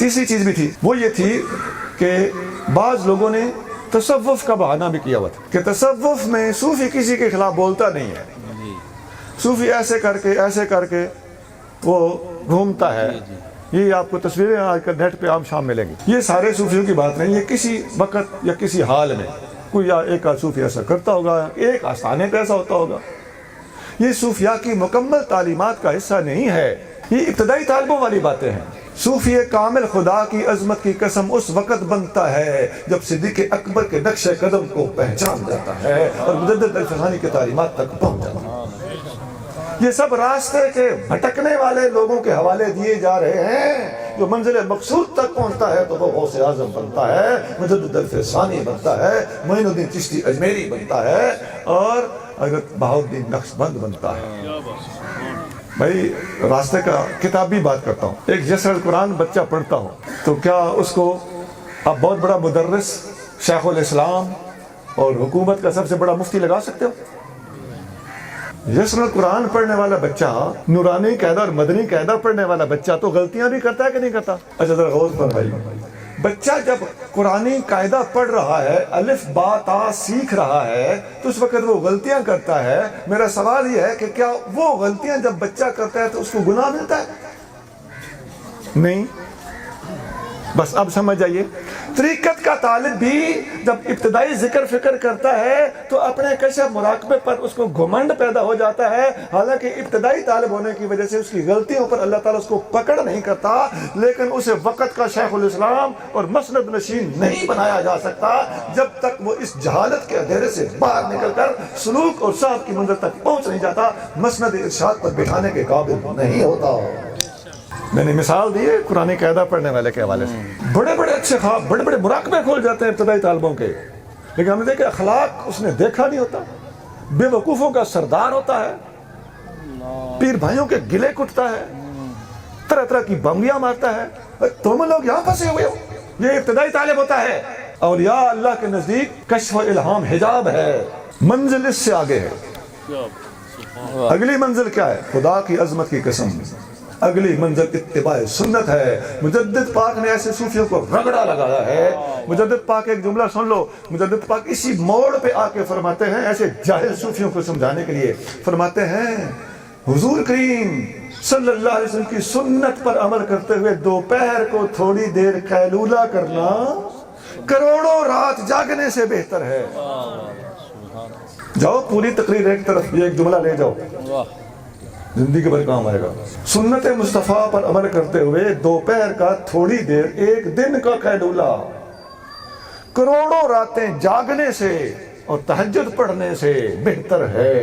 تیسری چیز بھی تھی، وہ یہ تھی کہ بعض لوگوں نے تصوف کا بہانہ بھی کیا ہوا تھا کہ تصوف میں صوفی کسی کے خلاف بولتا نہیں ہے، صوفی ایسے کر کے وہ گھومتا ہے. یہ آپ کو تصویریں آج کل نیٹ پہ عام شام ملیں گی. یہ سارے صوفیوں کی بات نہیں، یہ کسی وقت یا کسی حال میں کوئی ایک آدھ صوفی ایسا کرتا ہوگا، ایک آستانے پہ ایسا ہوتا ہوگا. یہ صوفیاء کی مکمل تعلیمات کا حصہ نہیں ہے، یہ ابتدائی طالبوں والی باتیں ہیں. صوفی کامل خدا کی عظمت کی قسم اس وقت بنتا ہے جب صدیق اکبر کے نقش قدم کو پہچان جاتا ہے اور مجدد الفسانی کی تعلیمات تک پہنچ جاتا ہے. یہ سب راستے کے بھٹکنے والے لوگوں کے حوالے دیے جا رہے ہیں. جو منزل مقصود تک پہنچتا ہے تو وہ غوث اعظم بنتا ہے، مجدد الفسانی بنتا ہے، معین الدین چشتی اجمیری بنتا ہے اور حضرت بہاؤالدین نقشبند بنتا ہے. بھائی راستے کا کتابی بات کرتا ہوں. ایک یسر القرآن بچہ پڑھتا ہو تو کیا اس کو آپ بہت بڑا مدرس، شیخ الاسلام اور حکومت کا سب سے بڑا مفتی لگا سکتے ہو؟ یسر القرآن پڑھنے والا بچہ، نورانی قاعدہ اور مدنی قاعدہ پڑھنے والا بچہ تو غلطیاں بھی کرتا ہے کہ نہیں کرتا؟ اچھا ذرا غور فرمائیے. بچہ جب قرآنی قاعدہ پڑھ رہا ہے، الف با تا سیکھ رہا ہے تو اس وقت وہ غلطیاں کرتا ہے. میرا سوال یہ ہے کہ کیا وہ غلطیاں جب بچہ کرتا ہے تو اس کو گناہ ملتا ہے؟ نہیں. بس اب سمجھ جائیے، طریقت کا طالب بھی جب ابتدائی ذکر فکر کرتا ہے تو اپنے کشف مراقبے پر اس کو گھمنڈ پیدا ہو جاتا ہے. حالانکہ ابتدائی طالب ہونے کی وجہ سے اس کی غلطیوں پر اللہ تعالیٰ اس کو پکڑ نہیں کرتا، لیکن اسے وقت کا شیخ الاسلام اور مسند نشین نہیں بنایا جا سکتا جب تک وہ اس جہالت کے اندھیرے سے باہر نکل کر سلوک اور صاحب کی منزل تک پہنچ نہیں جاتا، مسند ارشاد پر بٹھانے کے قابل نہیں ہوتا. میں نے مثال دی ہے قرآن قاعدہ پڑھنے والے کے حوالے سے. بڑے بڑے اچھے خواب، بڑے بڑے مراقبے کھول جاتے ہیں ابتدائی طالبوں کے، لیکن ہم نے دیکھا اخلاق اس نے دیکھا نہیں ہوتا. بے وقوفوں کا سردار ہوتا ہے، پیر بھائیوں کے گلے کٹتا ہے، طرح طرح کی بمبیاں مارتا ہے. تم لوگ یہاں پھنسے ہوئے ہو. یہ ابتدائی طالب ہوتا ہے. اولیاء اللہ کے نزدیک کشف و الہام حجاب ہے، منزل اس سے آگے ہے. اگلی منزل کیا ہے؟ خدا کی عظمت کی قسم، اگلی منزل اتباع سنت ہے. مجدد پاک نے ایسے صوفیوں کو رگڑا لگایا ہے. مجدد پاک ایک جملہ سن لو، مجدد پاک اسی موڑ پہ آ کے فرماتے ہیں ایسے جاہل صوفیوں کو سمجھانے کے لیے، فرماتے ہیں حضور کریم صلی اللہ علیہ وسلم کی سنت پر عمل کرتے ہوئے دوپہر کو تھوڑی دیر قیلولہ کرنا کروڑوں رات جاگنے سے بہتر ہے. جاؤ پوری تقریر ایک طرف یہ ایک جملہ لے جاؤ، زندگی بھر کام آئے گا. سنت مصطفیٰ پر عمل کرتے ہوئے دوپہر کا تھوڑی دیر ایک دن کا قیلولہ کروڑوں راتیں جاگنے سے اور تہجد پڑھنے سے بہتر ہے.